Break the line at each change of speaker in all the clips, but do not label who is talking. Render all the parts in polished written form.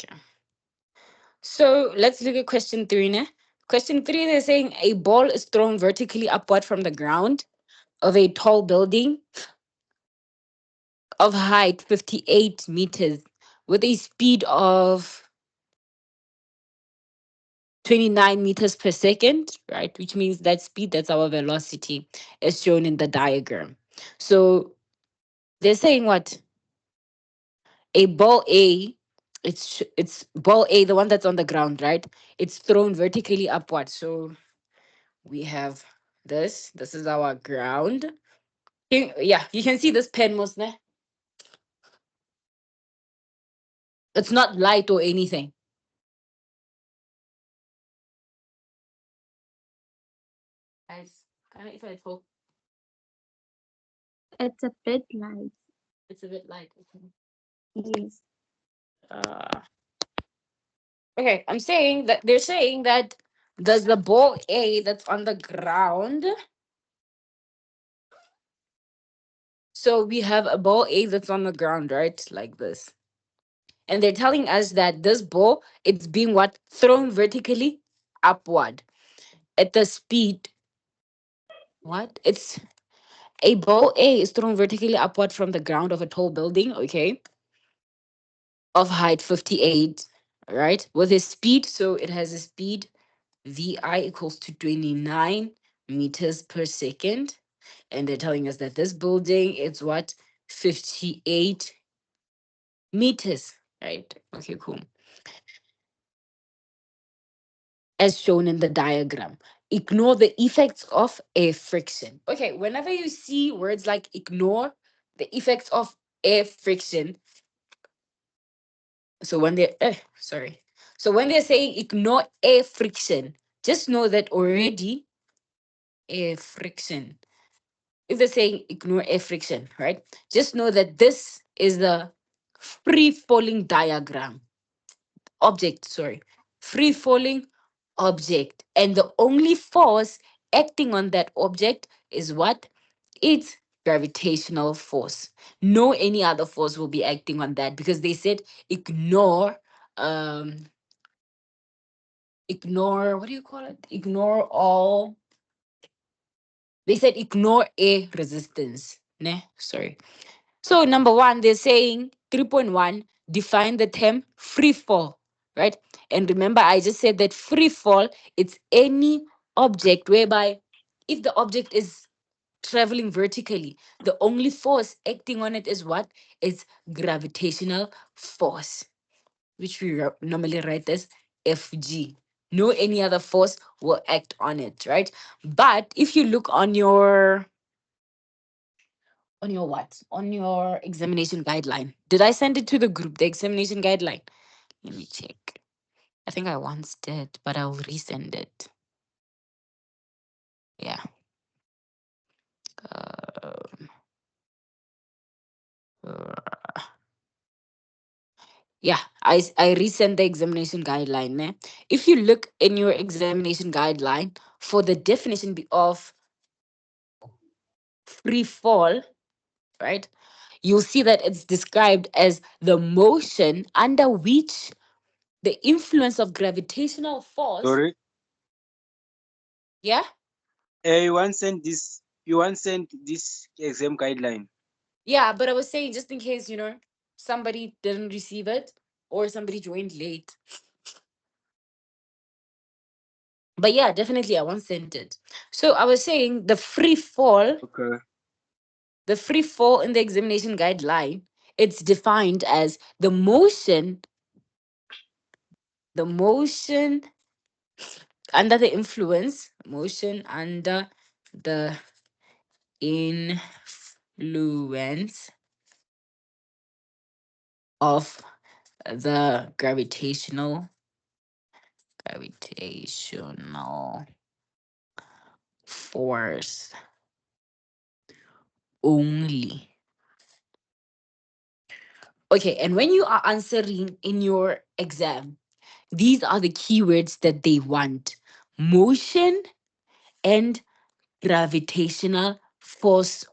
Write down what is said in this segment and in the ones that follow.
Okay. So let's look at question 3. Ne? Question 3, they're saying a ball is thrown vertically upward from the ground of a tall building of height 58 meters with a speed of 29 meters per second, right? Which means that speed, that's our velocity, as shown in the diagram. So they're saying what? A ball A, it's ball A, the one that's on the ground, right? It's thrown vertically upward. So we have this. This is our ground. Yeah, you can see this pen, Musne. It's not light or anything. Guys, can I, if I talk,
It's a bit light.
it's a bit light. Okay.
Yes.
Uh, okay, I'm saying that they're saying that does the ball A that's on the ground. So we have a ball A that's on the ground, right? Like this. And they're telling us that this ball, it's being what? Thrown vertically upward at the speed. What? It's a ball A is thrown vertically upward from the ground of a tall building, okay, of height 58, right? With a speed, so it has a speed VI equals to 29 meters per second. And they're telling us that this building is what? 58 meters, right? Okay, cool. As shown in the diagram. Ignore the effects of air friction. Okay, whenever you see words like ignore the effects of air friction, so when they're sorry, so when they're saying ignore air friction, just know that already air friction. If they're saying ignore air friction, right? Just know that this is the free falling diagram object, sorry, free falling object. And the only force acting on that object is what? It's gravitational force. No any other force will be acting on that because they said ignore um ignore what do you call it? Ignore all. They said ignore a resistance. Ne? Sorry. So, number one, they're saying 3.1, define the term free fall, right? And remember, I just said that free fall, it's any object whereby if the object is traveling vertically, the only force acting on it is what? It's gravitational force, which we normally write as Fg. No any other force will act on it, right? But if you look on your what? On your examination guideline. Did I send it to the group, the examination guideline? Let me check. I think I once did, but I'll resend it. Yeah. Um, uh, yeah, I resend the examination guideline. Ne? If you look in your examination guideline for the definition of free fall, right? You'll see that it's described as the motion under which the influence of gravitational force,
Sorry.
yeah,
You once sent this exam guideline.
yeah, but I was saying just in case, somebody didn't receive it or somebody joined late. But yeah, definitely I once sent it. So I was saying
Okay.
the free fall in the examination guideline, it's defined as the motion under the influence, motion under the influence of the gravitational force only. Okay, and when you are answering in your exam, these are the keywords that they want: motion and gravitational force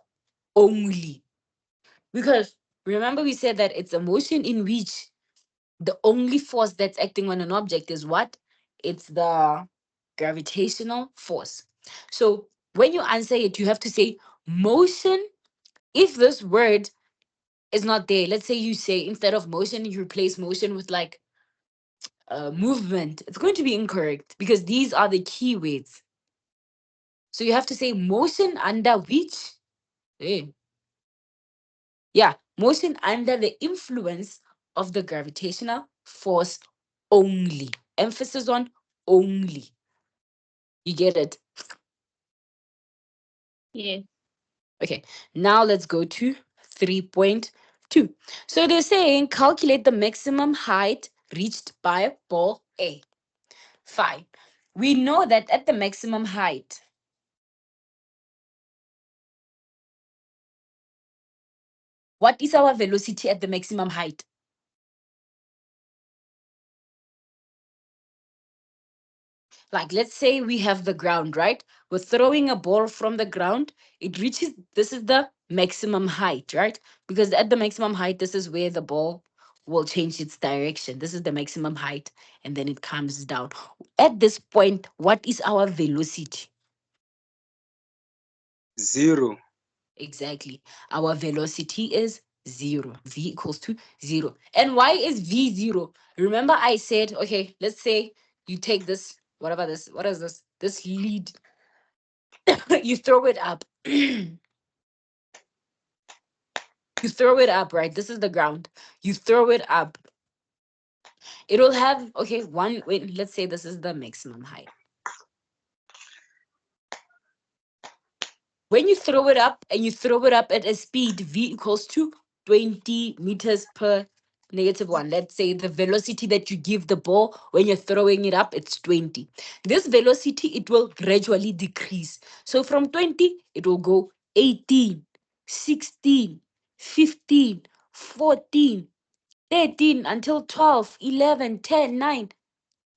only. Because remember, we said that it's a motion in which The only force that's acting on an object is what? It's the gravitational force. So when you answer it, you have to say motion. If this word is not there, let's say you say instead of motion, you replace motion with like movement, it's going to be incorrect because these are the key words. So you have to say motion under which? Eh, yeah, motion under the influence of the gravitational force only. Emphasis on only. You get it?
Yes.
Okay, now let's go to 3.2. So they're saying calculate the maximum height reached by ball A. Fine. We know that at the maximum height, what is our velocity at the maximum height? Like, let's say we have the ground, right? We're throwing a ball from the ground. It reaches, this is the maximum height, right? Because at the maximum height, this is where the ball will change its direction. This is the maximum height, and then it comes down. At this point, what is our velocity?
0.
Exactly. Our velocity is zero. V equals to zero. And why is V zero? Remember, I said, okay, let's say you take this, whatever this, what is this? This lead, you throw it up. You throw it up, right? This is the ground. You throw it up. It'll have, okay, one, wait, let's say this is the maximum height. When you throw it up and you throw it up at a speed v equals to 20 meters per negative one, let's say the velocity that you give the ball when you're throwing it up, it's 20. This velocity, it will gradually decrease. So from 20, it will go 18, 16, 15, 14, 13 until 12, 11, 10, 9,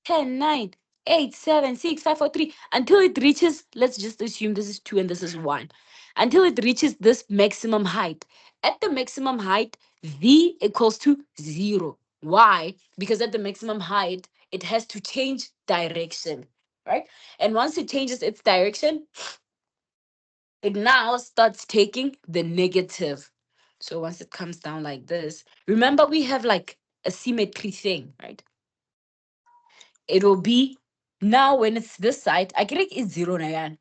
10, 9, 8, 7, 6, 5, 4, 3, until it reaches, let's just assume this is 2 and this is 1, until it reaches this maximum height. At the maximum height, V equals to 0. Why? Because at the maximum height, it has to change direction, right? And once it changes its direction, it now starts taking the negative. So once it comes down like this, remember we have like a symmetry thing, right? It will be now when it's this side, I think it's 0 Nayan.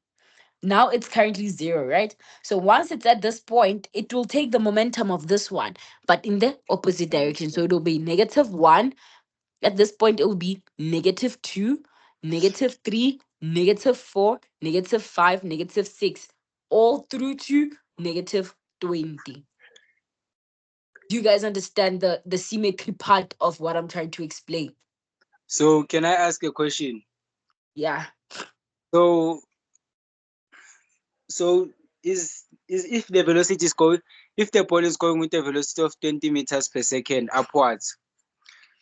Now it's currently 0, right? So once it's at this point, it will take the momentum of this one, but in the opposite direction. So it will be -1. At this point, it will be -2, -3, -4, -5, -6, all through to -20. Do you guys understand the symmetry part of what I'm trying to explain?
So can I ask a question?
Yeah.
So so is if the velocity is going, if the ball is going with a velocity of 20 meters per second upwards,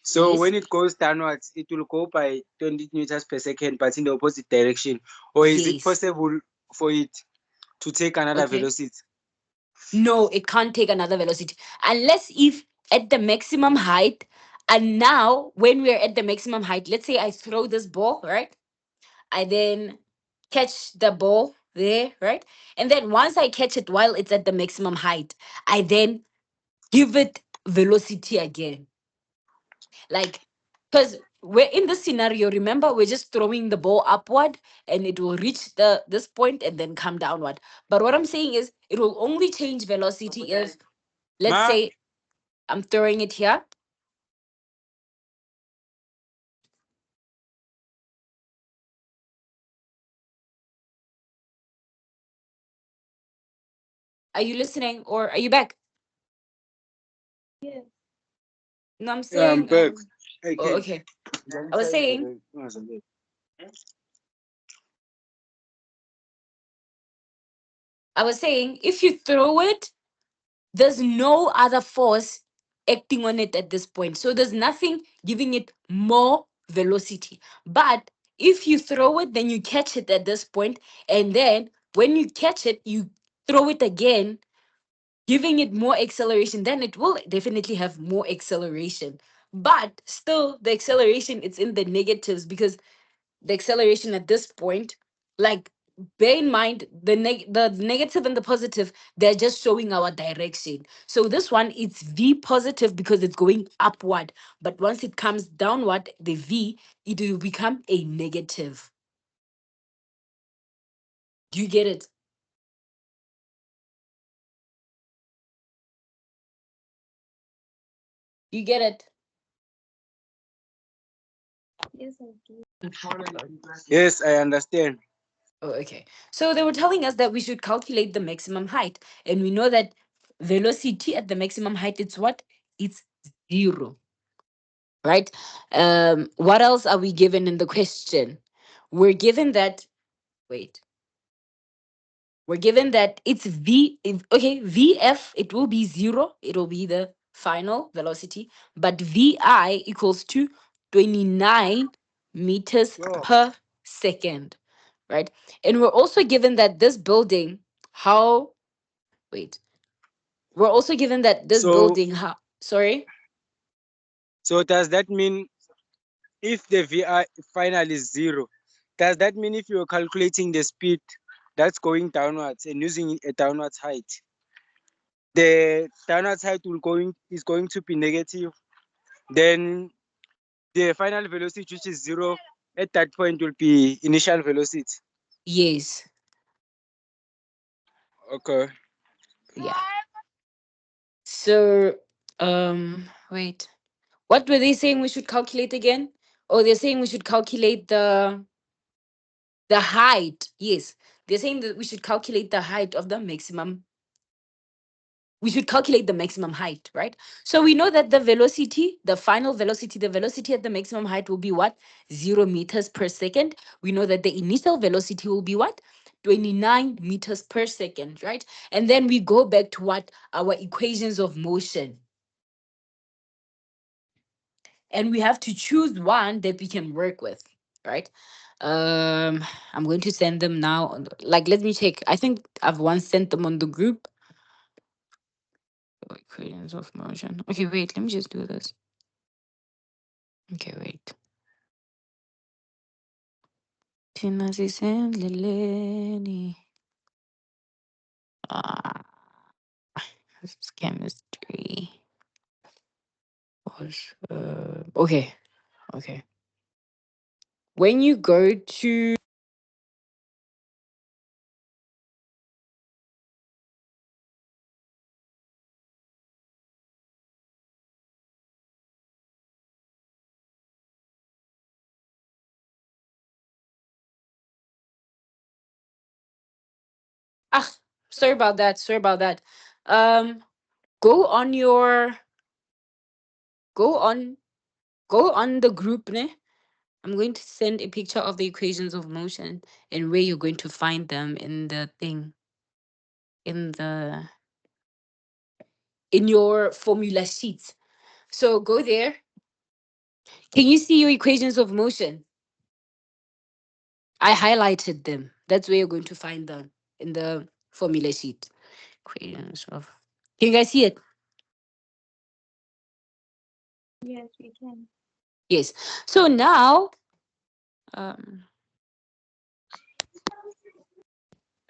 so
Yes.
when it goes downwards, it will go by 20 meters per second, but in the opposite direction. Or is it
Yes.
possible for it to take another
Okay.
velocity?
No, it can't take another velocity unless if at the maximum height. And now, when we're at the maximum height, let's say I throw this ball, right? I then catch the ball there, right? And then once I catch it while it's at the maximum height, I then give it velocity again. Like, because we're in this scenario, remember, we're just throwing the ball upward and it will reach the this point and then come downward. But what I'm saying is it will only change velocity if, let's
Ma,
say, I'm throwing it here. Are you listening or are you back?
Yes.
No, I'm
yeah, I'm
saying,
back. Hey,
oh,
kid.
okay. I was saying, if you throw it, there's no other force acting on it at this point. So there's nothing giving it more velocity. But if you throw it, then you catch it at this point, and then when you catch it, you throw it again, giving it more acceleration, then it will definitely have more acceleration. But still, the acceleration, it's in the negatives because the acceleration at this point, like, bear in mind the negative and the positive, they're just showing our direction. So this one, it's v positive because it's going upward, but once it comes downward, the v, it will become a negative. Do you get it? You get it?
Yes, I do.
Yes, I understand.
Oh, okay. So they were telling us that we should calculate the maximum height, and we know that velocity at the maximum height, it's what? It's zero, right? What else are we given in the question? We're given that, wait, we're given that it's okay, vf, it will be zero, it will be the final velocity, but vi equals to 29 meters
Sure.
per second, right? And we're also given that this building, how, wait, we're also given that this
So,
building, how, sorry.
so does that mean if the VI final is zero, does that mean if you're calculating the speed that's going downwards and using a downwards height, the downwards height is going to be negative, then the final velocity, which is zero, at that point will be initial velocity.
Yes.
Okay.
Yeah. So, wait, what were they saying we should calculate again? Oh, they're saying we should calculate the height. Yes. They're saying that we should calculate the height of the maximum. We should calculate the maximum height, right? So we know that the velocity, the final velocity, the velocity at the maximum height will be what? 0 meters per second. We know that the initial velocity will be what? 29 meters per second, right? And then we go back to what? Our equations of motion. And we have to choose one that we can work with, right? I'm going to send them now like, let me check. I think I've once sent them on the group. Equations of motion. Okay, wait, let me just do this. Okay, wait. Tina Leleni. Ah, this is chemistry. Okay, okay. When you go to, ah, sorry about that. Sorry about that. Um, go on your, go on, go on the group, ne? I'm going to send a picture of the equations of motion and where you're going to find them in the thing, in the, in your formula sheets. So go there. Can you see your equations of motion? I highlighted them. That's where you're going to find them in the formula sheet. Equations of. Can you guys see it?
Yes, we can.
Yes. So now, um,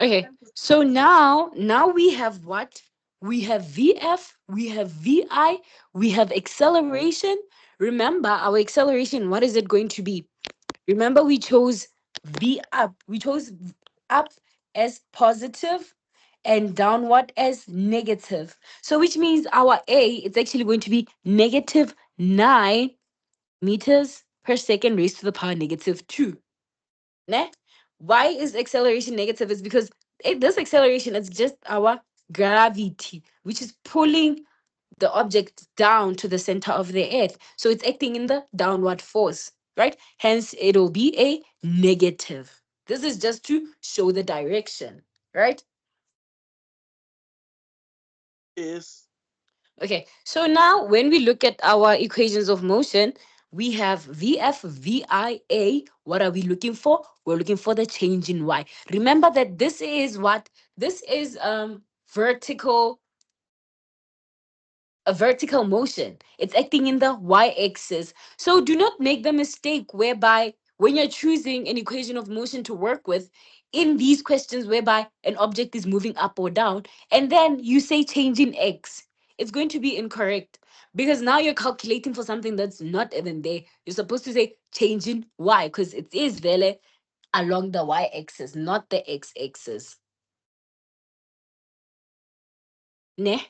okay. So now we have what? We have VF, we have VI, we have acceleration. Remember, our acceleration, what is it going to be? Remember, we chose V up. We chose up as positive and downward as negative. So which means our A is actually going to be negative 9 meters per second raised to the power negative 2. Ne? Why is acceleration negative? Is because this acceleration is just our gravity, which is pulling the object down to the center of the earth. So it's acting in the downward force, right? Hence, it'll be a negative. This is just to show the direction, right?
Yes.
Okay, so now when we look at our equations of motion, we have VF, VIA. What are we looking for? We're looking for the change in Y. Remember that this is what? This is vertical a vertical motion. It's acting in the y-axis. So do not make the mistake whereby when you're choosing an equation of motion to work with in these questions whereby an object is moving up or down and then you say change in x, it's going to be incorrect because now you're calculating for something that's not even there. You're supposed to say change in y because it is vele along the y-axis, not the x-axis. Ne?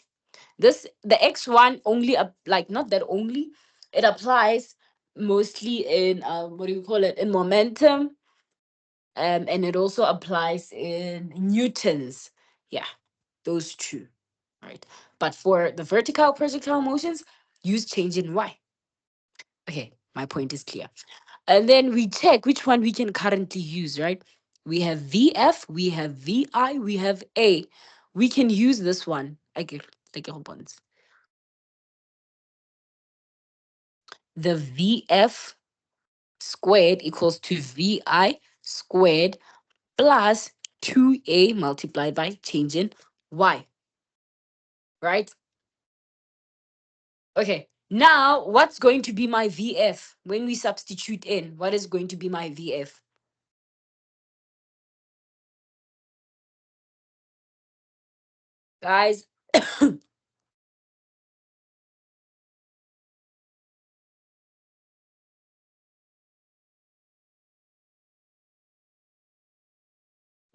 This the x1 only like not that only, it applies mostly in what do you call it, in momentum, and it also applies in newtons. Yeah, those two, right? But for the vertical projectile motions, use change in y. Okay, my point is clear. And then we check which one we can currently use, right? We have vf, we have vi, we have a. We can use this one. Okay, take a whole bunch. The vf squared equals to vi squared plus 2a multiplied by change in y, right? Okay, now what's going to be my vf when we substitute in? What is going to be my vf? Guys,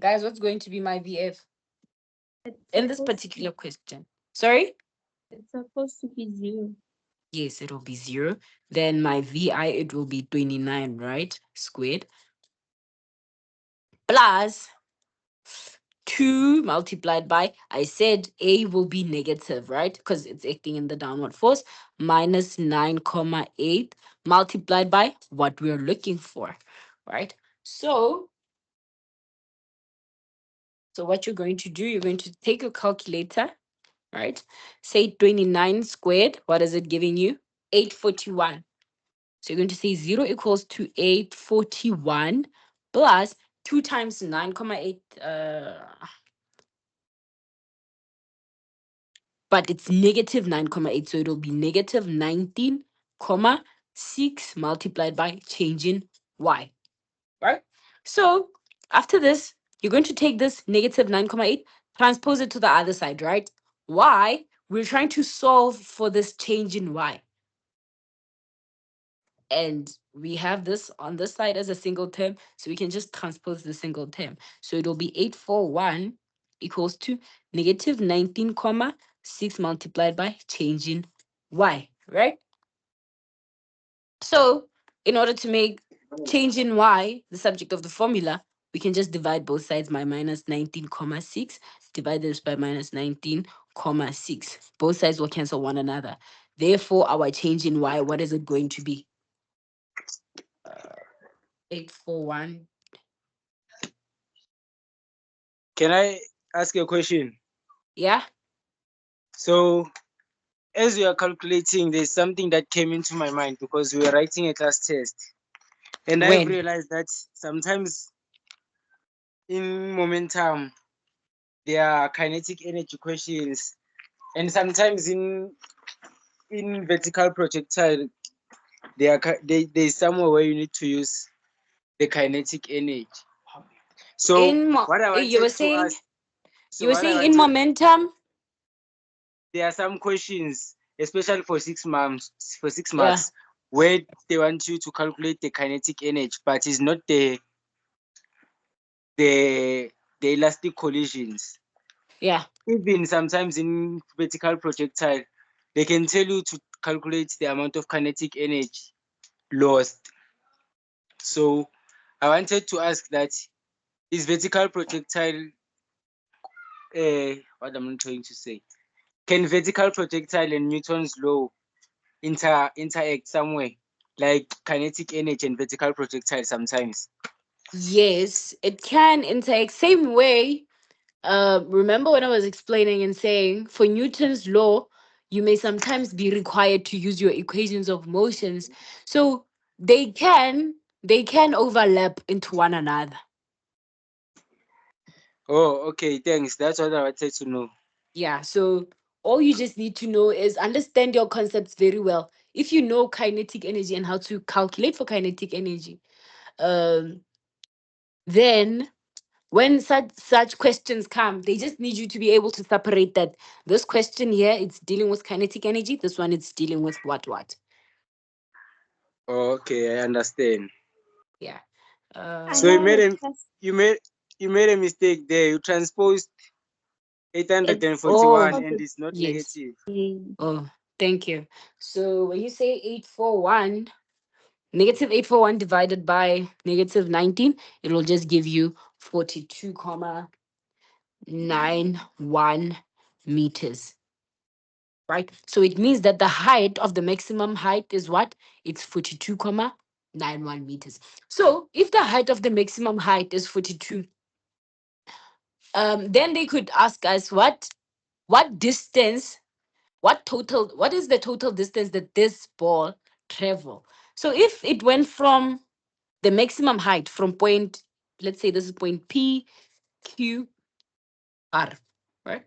guys, what's going to be my vf
It's
in this
supposed
particular question? Sorry?
it's supposed to be zero.
Yes, it will be 0. Then my vi, it will be 29, right? Squared plus 2 multiplied by, I said a will be negative, right? Because it's acting in the downward force, minus 9 comma 8 multiplied by what we're looking for, right? So, so what you're going to do, you're going to take your calculator, right? Say 29 squared. What is it giving you? 841. So you're going to say 0 equals to 841 plus 2 times 9 comma 8. But it's negative 9 comma 8, so it'll be negative 19 comma 6 multiplied by change in y, right? So after this, you're going to take this negative 9 comma 8, transpose it to the other side, right? Why? We're trying to solve for this change in y, and we have this on this side as a single term, so we can just transpose the single term. So it'll be 841 equals to negative 19 comma 6 multiplied by change in y, right? So in order to make change in y the subject of the formula, we can just divide both sides by minus 19 comma 6, divide this by minus 19 comma 6. Both sides will cancel one another. Therefore, our change in y, what is it going to be? 841.
Can I ask a question?
Yeah.
So, as we are calculating, there's something that came into my mind because we were writing a class test. And I've
When?
realized that sometimes in momentum, there are kinetic energy questions. And sometimes in vertical projectile, there's somewhere where you need to use the kinetic energy. So what I
You
wanted
were
to
saying
ask,
you
so
were
what I
saying in
wanted,
momentum.
there are some questions, especially for 6 months, for six
Yeah.
marks, where they want you to calculate the kinetic energy, but it's not the the elastic collisions.
Yeah.
Even sometimes in vertical projectile, they can tell you to calculate the amount of kinetic energy lost. So I wanted to ask that, is vertical projectile, what am I trying to say? Can vertical projectile and Newton's law interact somewhere, like kinetic energy and vertical projectile sometimes?
Yes, it can interact same way. Remember when I was explaining and saying for Newton's law, you may sometimes be required to use your equations of motions. So they can overlap into one another.
Oh, okay, thanks. That's what I wanted to know.
Yeah. So all you just need to know is understand your concepts very well. If you know kinetic energy and how to calculate for kinetic energy, um, then when such questions come, they just need you to be able to separate that this question here it's dealing with kinetic energy, this one it's dealing with what.
Okay, I understand.
Yeah.
I
So you
have
Uh,
made
a
a
question.
you made you made a mistake there. You transposed
It's
oh
841
for
and
the
it's not
yes.
negative.
thing.
Oh, thank you. So when you say 841, negative 841 divided by negative 19, it will just give you 42,91 meters. Right? So it means that the height of the maximum height is what? It's 42,91 meters. So if the height of the maximum height is 42, then they could ask us what distance, what is the total distance that this ball travel? So if it went from the maximum height from point, let's say this is point P, Q, R, right?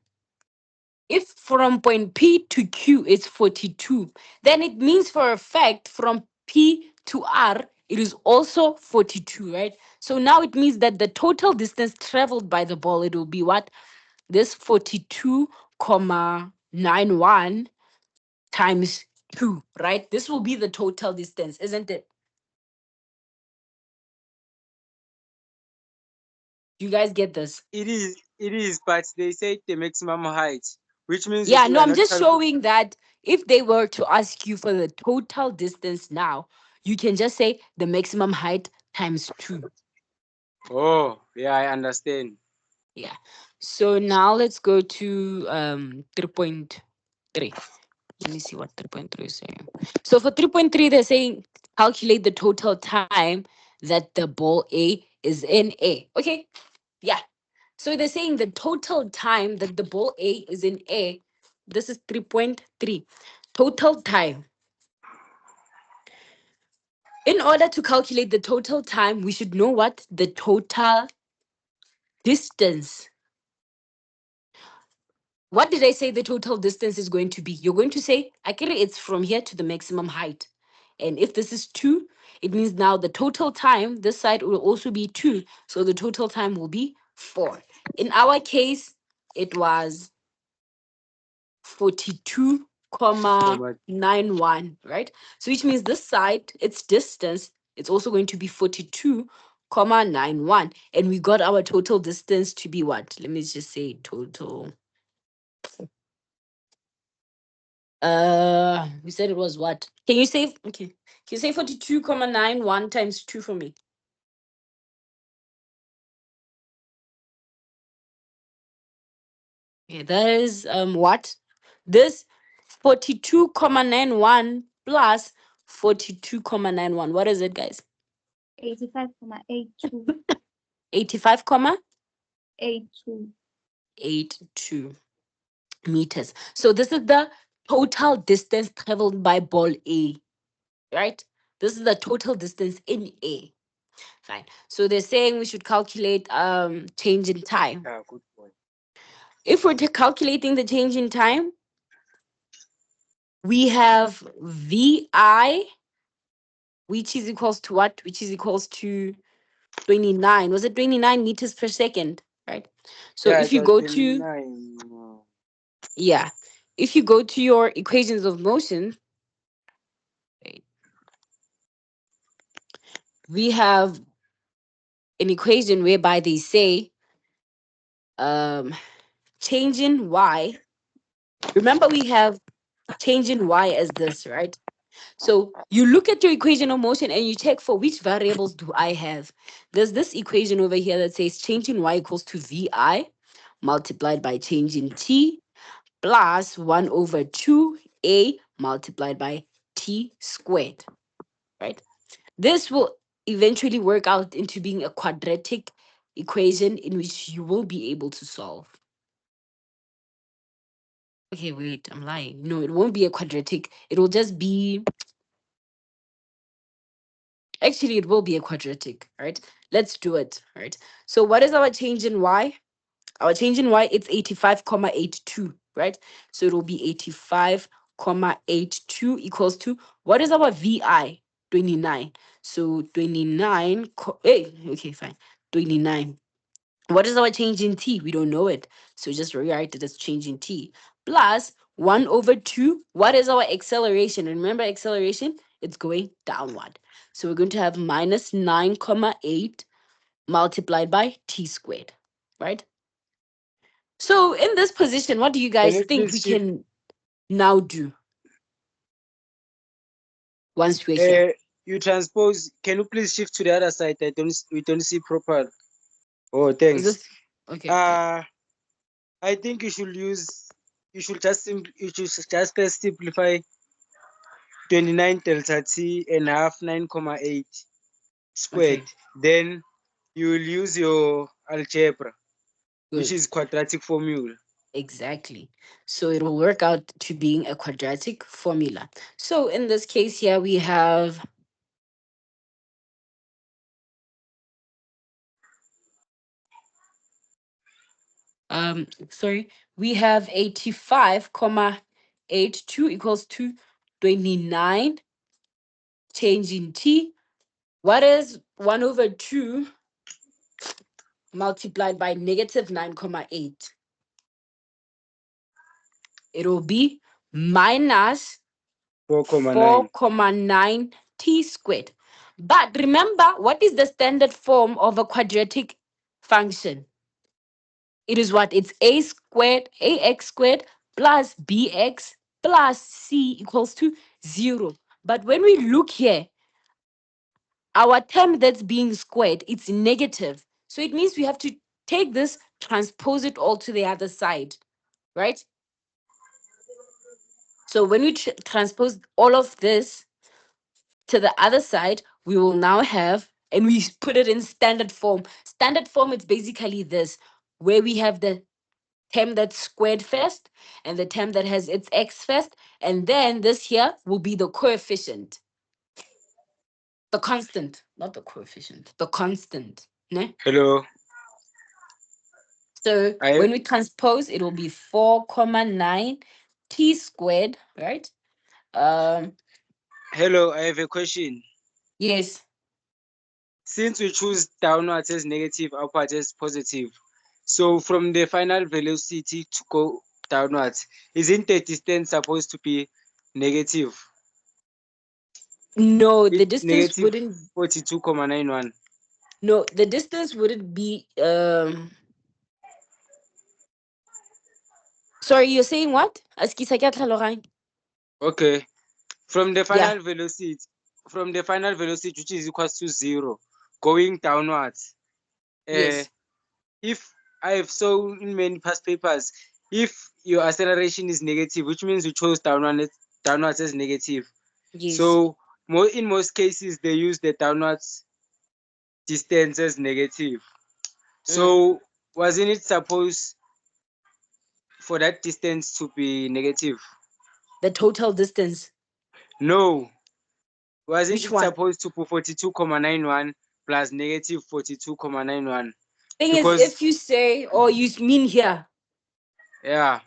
If from point P to Q is 42, then it means for a fact from P to R, it is also 42, right? So now it means that the total distance traveled by the ball, it will be what? This 42,91 times 2, right? This will be the total distance, isn't it? You guys get this?
It is, but they say the maximum height, which means if
Yeah,
we
no,
are
I'm
not
just showing that if they were to ask you for the total distance now, you can just say the maximum height times 2.
Oh, yeah, I understand.
Yeah. So now let's go to 3.3. Let me see what 3.3 is saying. So for 3.3, they're saying calculate the total time that the ball A is in A. Okay. Yeah. So they're saying the total time that the ball A is in A. This is 3.3. Total time. In order to calculate the total time, we should know what the total distance. What did I say the total distance is going to be? You're going to say, actually, it's from here to the maximum height. And if this is 2, it means now the total time, this side will also be 2. So the total time will be 4. In our case, it was
Comma.
42,91, right? So which means this side, its distance, it's also going to be 42,91. And we got our total distance to be what? Let me just say total. We said it was what? Can you say okay? Can you say 42,91 times 2 for me? Okay, that is what? This 42,91 plus 42,91. What is it, guys?
85,82.
85,
82.
82 meters. So this is the total distance traveled by ball A, right? This is the total distance in A. Fine. So they're saying we should calculate change in time.
Yeah, good boy.
If we're calculating the change in time, we have VI, which is equals to what? Which is equals to 29. Was it 29 meters per second? Right. So
Yeah,
if
it
you
was
go to,
29.
yeah, if you go to your equations of motion, right, we have an equation whereby they say um change in y. Remember, we have change in y as this, right? So you look at your equation of motion and you check for which variables do I have. There's this equation over here that says change in y equals to vi multiplied by change in t plus 1 over 2a multiplied by t squared, right? This will eventually work out into being a quadratic equation in which you will be able to solve. Okay, wait, I'm lying. No, it won't be a quadratic. It will just be, actually, it will be a quadratic, right? Let's do it, right? So what is our change in y? Our change in y, it's 85,82. right? So it will be 85,82 equals to, what is our VI? 29. So 29, hey, okay, fine. 29. What is our change in t? We don't know it. So just rewrite it as change in t. Plus 1 over 2. What is our acceleration? And remember acceleration? It's going downward. So we're going to have minus 9,8 multiplied by t squared, right? So in this position, what do you
Can
guys
you
think we
please shift?
can now do once we're here?
Uh, you transpose. Can you please shift to the other side? We don't see proper. Oh,
Is
thanks.
this okay? Okay.
Uh I think you should use. You should just simplify 29 delta t and half 9,8 squared.
Okay.
Then you will use your algebra, which
Good.
is quadratic formula.
Exactly. So it will work out to being a quadratic formula. So in this case here, we have sorry, we have 85,82 equals to 29 change in t. What is 1 over 2 multiplied by negative 9,8? It will be minus
4,9.
4,9 t squared. But remember, what is the standard form of a quadratic function? It is what? It's a squared, ax squared plus bx plus c equals to 0. But when we look here, our term that's being squared, it's negative. So it means we have to take this, transpose it all to the other side, right? So when we transpose all of this to the other side, we will now have, and we put it in standard form. Standard form, it's basically this, where we have the term that's squared first and the term that has its x first. And then this here will be the coefficient, the constant, not the coefficient, the constant. Ne?
Hello.
So
I
when we transpose, it will be 4,9 t squared, right? Um,
Hello. I have a question.
yes,
Since we choose downwards as negative, upwards as positive, so from the final velocity to go downwards, isn't the distance supposed to be negative?
no, the
It's
distance
negative
wouldn't,
42,91.
no, the distance wouldn't be, sorry, you're saying what? Askisa ke a tlhaloganya?
Okay. From the
Yeah,
final velocity, which is equals to 0, going downwards. Uh,
yes,
if I have shown in many past papers, if your acceleration is negative, which means you chose downwards as negative.
yes.
So in most cases, they use the downwards distance as negative.
Mm.
So wasn't it supposed for that distance to be negative?
The total distance.
No. Wasn't
Which
it
one?
supposed to be 42,91 plus negative 42,91?
Thing is,
Because,
if you say, or you mean here,
yeah,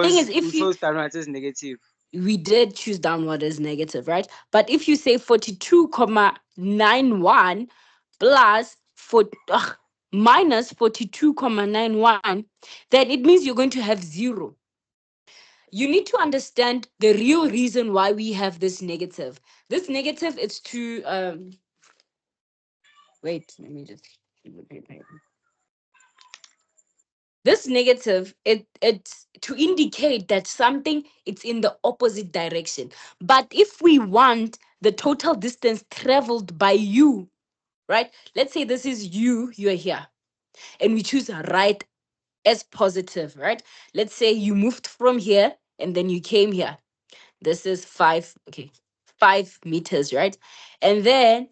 thing is,
because we
if you,
chose downwards as negative.
we did choose downward as negative, right? But if you say 42,91 plus 4, minus 42,91, then it means you're going to have 0. You need to understand the real reason why we have this negative. This negative is to, wait, let me just, this negative, it's to indicate that something, it's in the opposite direction. But if we want the total distance traveled by you, right? Let's say this is you, you're here, and we choose right as positive, right? Let's say you moved from here and then you came here. This is 5, okay, 5 meters, right? And then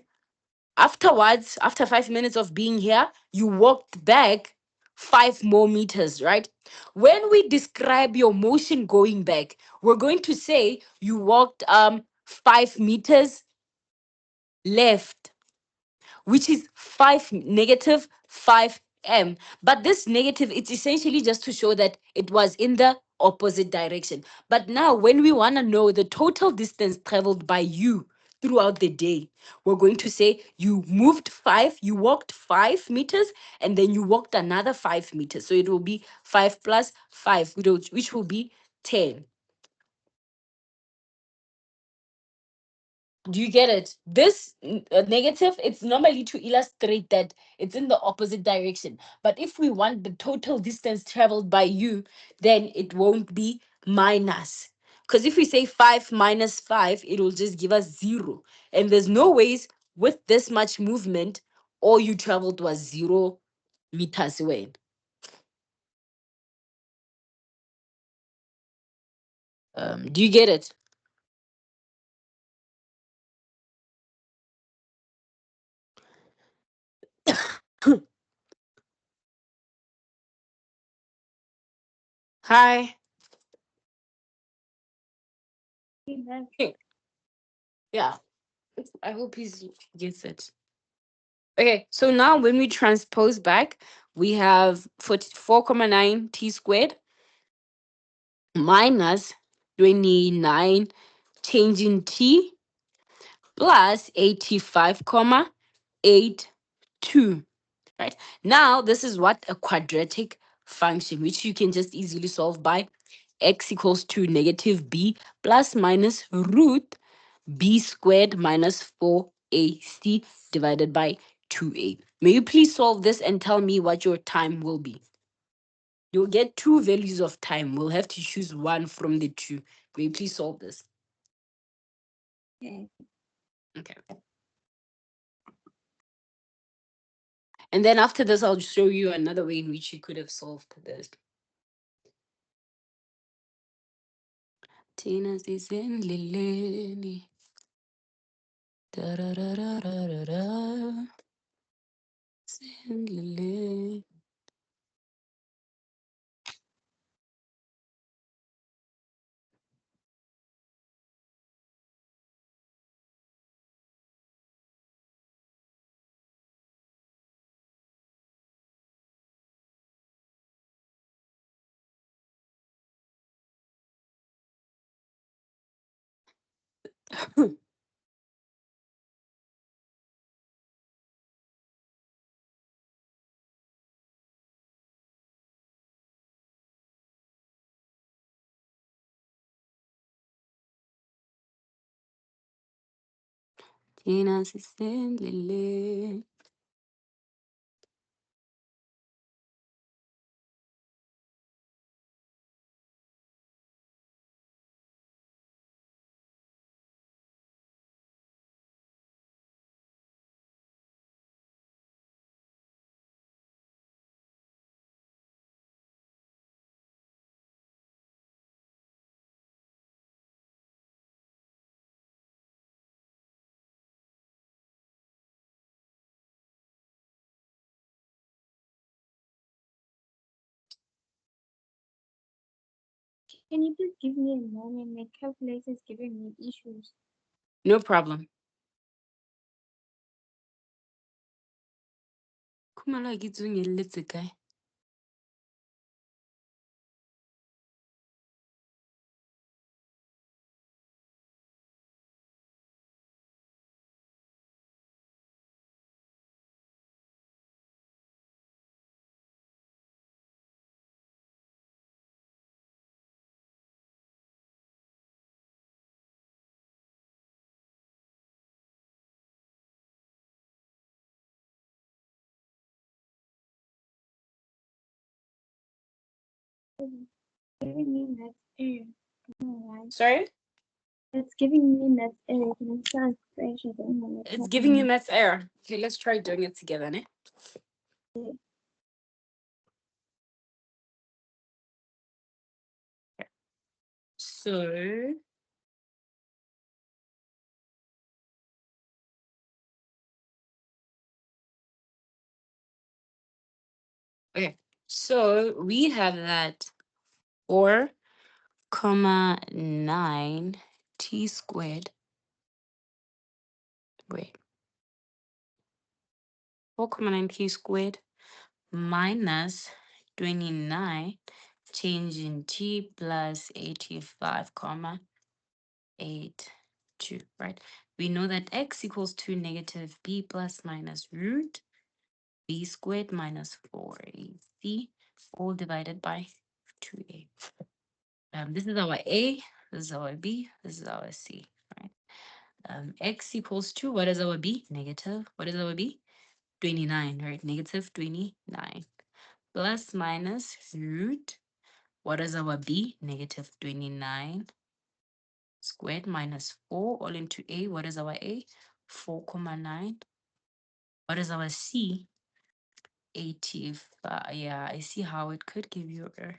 afterwards, after 5 minutes of being here, you walked back 5 more meters, right? When we describe your motion going back, we're going to say you walked 5 meters left, which is 5 negative 5 m. But this negative, it's essentially just to show that it was in the opposite direction. But now, when we want to know the total distance traveled by you throughout the day, we're going to say you moved 5, you walked 5 meters, and then you walked another 5 meters. So it will be 5 plus 5, which will be 10. Do you get it? This negative, it's normally to illustrate that it's in the opposite direction. But if we want the total distance traveled by you, then it won't be minus. Because if we say 5 minus 5, it will just give us 0. And there's no ways with this much movement, all you traveled was 0 meters away. Do you get it? Hi. Yeah, I hope he gets it. Okay, so now when we transpose back, we have 44.9 t squared minus 29 changing t plus 85.82. Right now, this is what a quadratic function, which you can just easily solve by x equals to negative b plus minus root b squared minus 4ac divided by 2a. May you please solve this and tell me what your time will be? You'll get two values of time. We'll have to choose one from the two. May you please solve this?
Okay.
Okay. And then after this, I'll show you another way in which you could have solved this. Tina is in Lilini. Da-da-da-da-da-da-da. Lily. Tina is in Lily.
Can you please give me a moment? My calculator is giving me issues.
No problem. Kumala gitsungelletse kae?
Giving me that error. I don't know why.
Sorry?
It's giving me that error. Can I start fresh? I don't know what's
It's giving you
happening.
maths error. Okay, let's try doing it together, ne? So, okay. So we have that 4.9 t squared. Wait. 4.9 t squared minus 29 change in t plus 85 comma 8 2, right? We know that x equals to negative b plus minus root b squared minus 4ac all divided by 2a. This is our a, this is our b, this is our c, right? X equals to, what is our b? Negative. What is our b? 29, right? Negative 29 plus minus root. What is our b? Negative 29 squared minus 4 all into a. What is our a? 4,9. What is our c? 85. Yeah, I see how it could give you a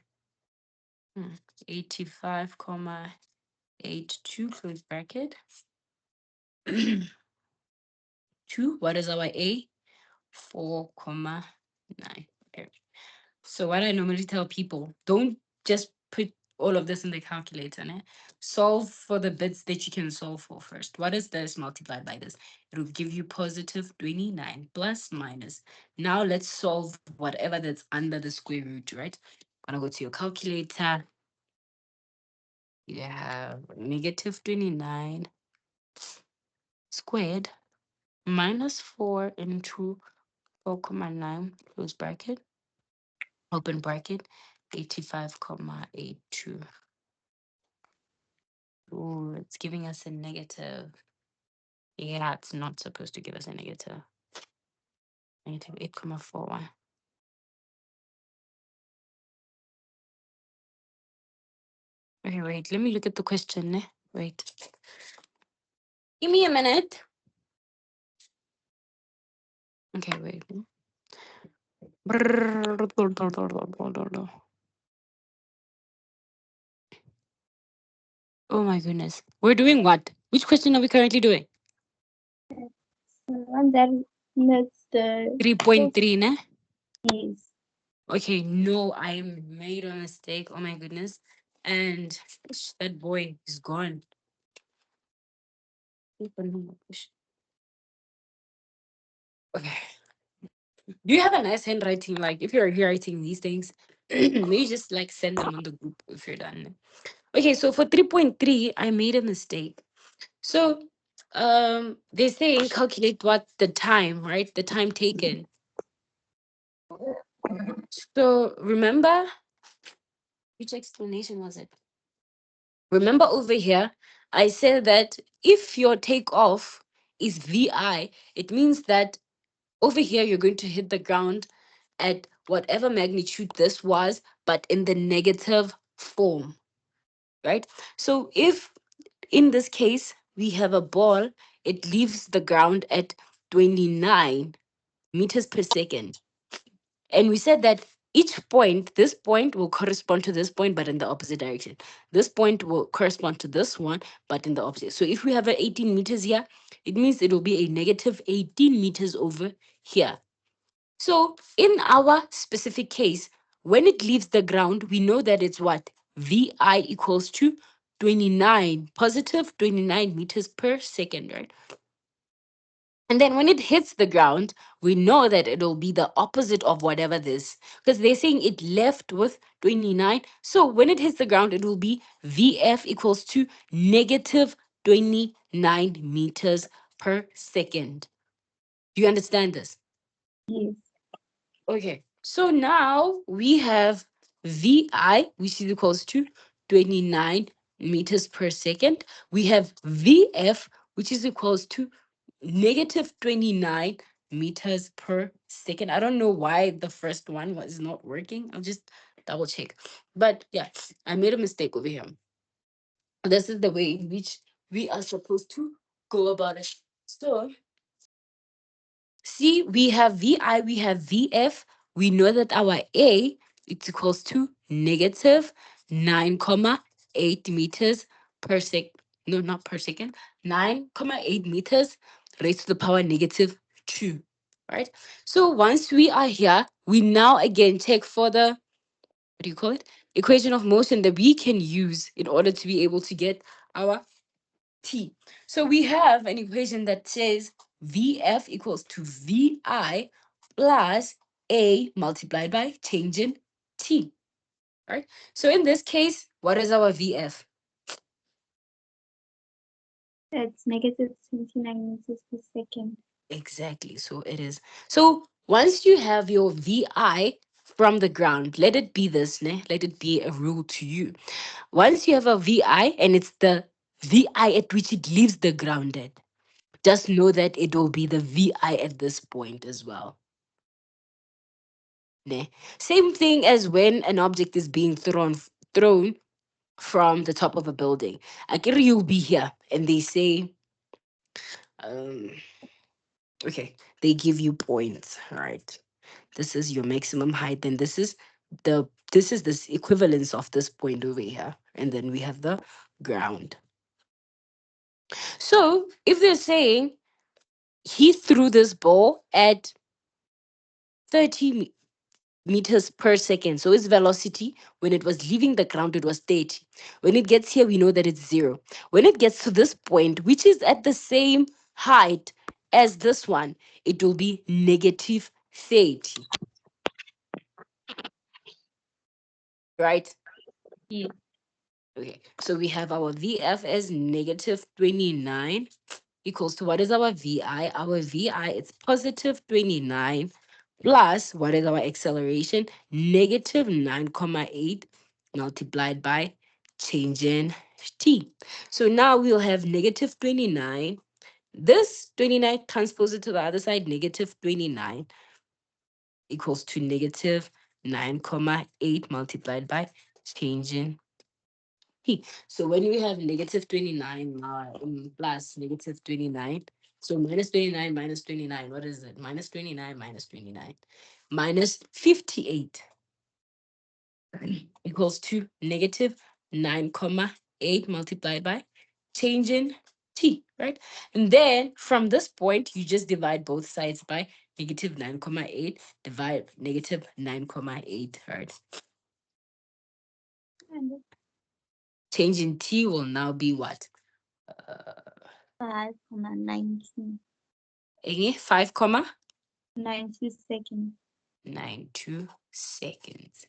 85,82 close bracket. 2. What is our a? 4,9. Okay. So what I normally tell people, don't just put all of this in the calculator. Ne? Solve for the bits that you can solve for first. What is this multiplied by this? It'll give you positive 29 plus minus. Now let's solve whatever that's under the square root, right? Gonna go to your calculator. You have negative 29 squared minus 4 into 4,9 close bracket, open bracket, 85,82. Ooh, it's giving us a negative. Yeah, it's not supposed to give us a negative. Negative 8,41. Okay, wait, let me look at the question. Wait. Give me a minute. Okay, wait. Oh my goodness. We're doing what? Which question are we currently doing?
The one that makes the
3.3, ne?
yes.
Okay, no, I made a mistake. Oh my goodness. And that boy is gone. Okay. Do you have a nice handwriting? Like, if you're writing these things, maybe just like send them on the group if you're done. Okay, so for 3.3, I made a mistake. So, they're saying calculate what the time, right? The time taken. So, remember, which explanation was it? Remember over here, I said that if your takeoff is VI, it means that over here you're going to hit the ground at whatever magnitude this was, but in the negative form, right? So if in this case we have a ball, it leaves the ground at 29 meters per second. And we said that each point, this point will correspond to this point, but in the opposite direction. This point will correspond to this one, but in the opposite. So if we have a 18 meters here, it means it will be a negative 18 meters over here. So in our specific case, when it leaves the ground, we know that it's what? VI equals to 29, positive 29 meters per second, right? And then when it hits the ground, we know that it'll be the opposite of whatever this, because they're saying it left with 29. So when it hits the ground, it will be VF equals to negative 29 meters per second. Do you understand this?
Yes.
Okay, so now we have VI, which is equals to 29 meters per second. We have VF, which is equals to negative 29 meters per second. I don't know why the first one was not working. I'll just double check. But yeah, I made a mistake over here. This is the way in which we are supposed to go about it. So see, we have VI, we have VF. We know that our A is equals to negative 9,8 meters per sec. No, not per second. 9,8 meters raised to the power negative 2. Right? So once we are here, we now again check for the, what do you call it? Equation of motion that we can use in order to be able to get our T. So we have an equation that says VF equals to VI plus A multiplied by change in T. Right? So in this case, what is our VF?
It's negative 29 meters per second.
Exactly. So it is. So once you have your VI from the ground, let it be this, ne? Let it be a rule to you. Once you have a VI and it's the VI at which it leaves the grounded, just know that it will be the VI at this point as well. Ne? Same thing as when an object is being thrown from the top of a building. Akira, you'll be here and they say, um, okay, they give you points, right? This is your maximum height, then this is this equivalence of this point over here. And then we have the ground. So if they're saying he threw this ball at 30 meters per second. So its velocity when it was leaving the ground, it was 30. When it gets here, we know that it's zero. When it gets to this point, which is at the same height as this one, it will be negative 30, right?
Yes.
Okay, so we have our VF as negative 29 equals to what is our VI? Our VI is positive 29 plus what is our acceleration? Negative 9,8 multiplied by change in t. So now we'll have negative 29. This 29 transposed to the other side, negative 29 equals to negative 9,8 multiplied by change in t. So when we have negative 29 plus negative 29, so minus 29 minus 29, what is it? Minus 29 minus 29 minus 58 equals to negative 9,8 multiplied by change in t, right? And then from this point, you just divide both sides by negative 9,8, divide negative 9,8, right?
And
Change in t will now be what? Uh,
5,19.
5 comma
90 seconds.
92 seconds.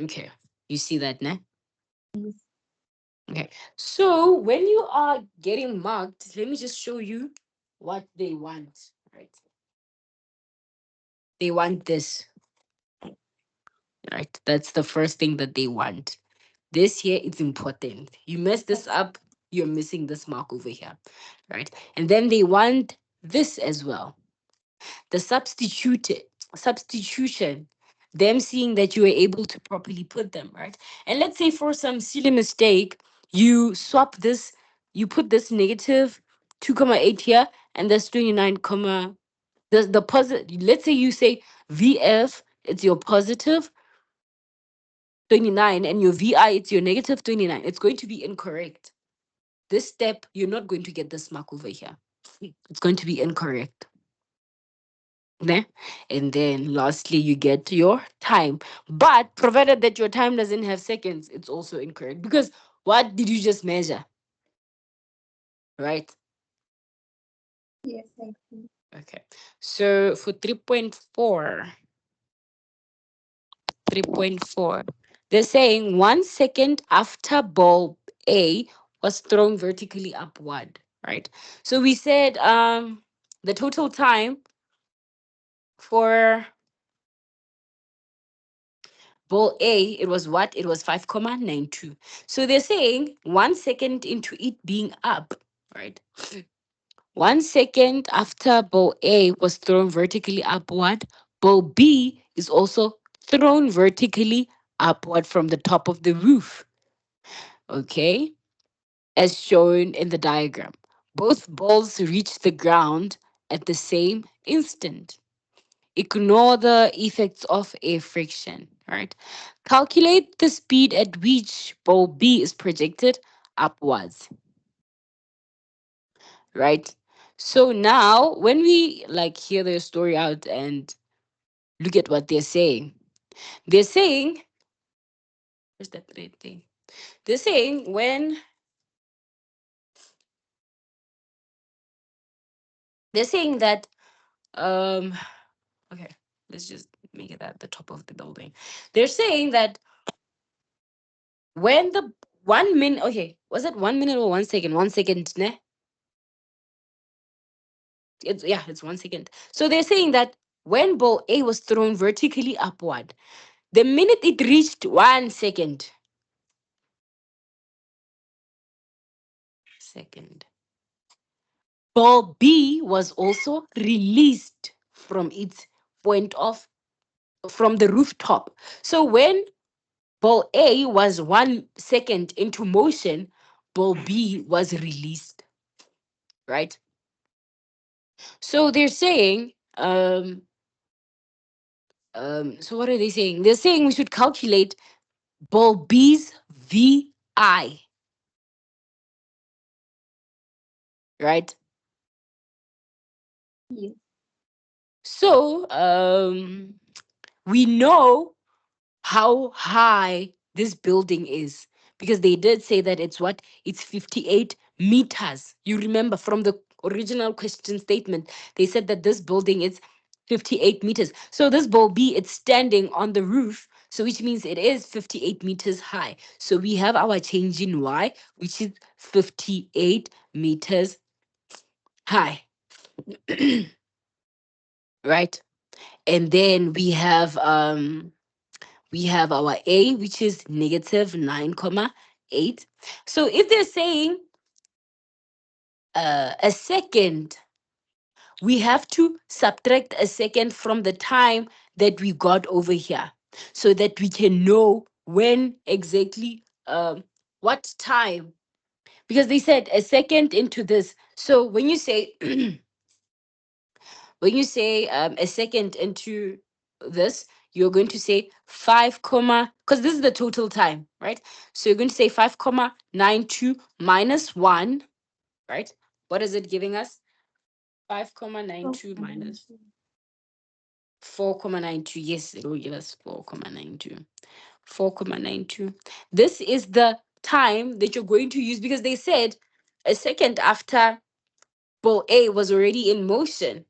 Okay, you see that now?
Yes.
Okay, so when you are getting marked, let me just show you what they want, right? They want this, right? That's the first thing that they want. This here is important. You mess this up, you're missing this mark over here, right? And then they want this as well. The substitution, them seeing that you were able to properly put them, right? And let's say for some silly mistake, you swap this, you put this negative 2,8 here, and this 29, the positive, let's say you say VF, it's your positive 29, and your VI, it's your negative 29. It's going to be incorrect. This step, you're not going to get this mark over here. It's going to be incorrect. Ne? And then lastly, you get your time. But provided that your time doesn't have seconds, it's also incorrect. Because what did you just measure? Right?
Yes, I see.
Okay. So for 3.4, 3.4, they're saying 1 second after ball A was thrown vertically upward. Right? So we said the total time for ball A, it was what? It was 5,92. So they're saying 1 second into it being up, right? 1 second after ball A was thrown vertically upward, ball B is also thrown vertically upward from the top of the roof, okay? As shown in the diagram. Both balls reach the ground at the same instant. Ignore the effects of air friction, right? Calculate the speed at which ball B is projected upwards, right? So now when we like hear their story out and look at what they're saying, where's that red thing? They're saying when they're saying that um okay. Let's just make it at the top of the building. They're saying that when the 1 minute, okay, was it 1 minute or 1 second? 1 second, ne? It's, yeah, it's 1 second. So they're saying that when ball A was thrown vertically upward, the minute it reached 1 second, second, ball B was also released from its point of from the rooftop. So when ball A was 1 second into motion, ball B was released, right? So they're saying, so what are they saying? They're saying we should calculate ball B's VI, right?
Yes.
So we know how high this building is because they did say that it's what? It's 58 meters. You remember from the original question statement, they said that this building is 58 meters. So this ball B, it's standing on the roof. So which means it is 58 meters high. So we have our change in Y, which is 58 meters high. Right? And then we have our A, which is negative 9,8. So if they're saying a second, we have to subtract a second from the time that we got over here so that we can know when exactly, what time. Because they said a second into this. So when you say, when you say a second into this, you're going to say 5 comma, because this is the total time, right? So you're going to say 5,92 minus 1, right? What is it giving us? 5,92 minus
4.92.
4,92. Yes, it will give us 4,92. 4,92. This is the time that you're going to use because they said a second after ball A was already in motion.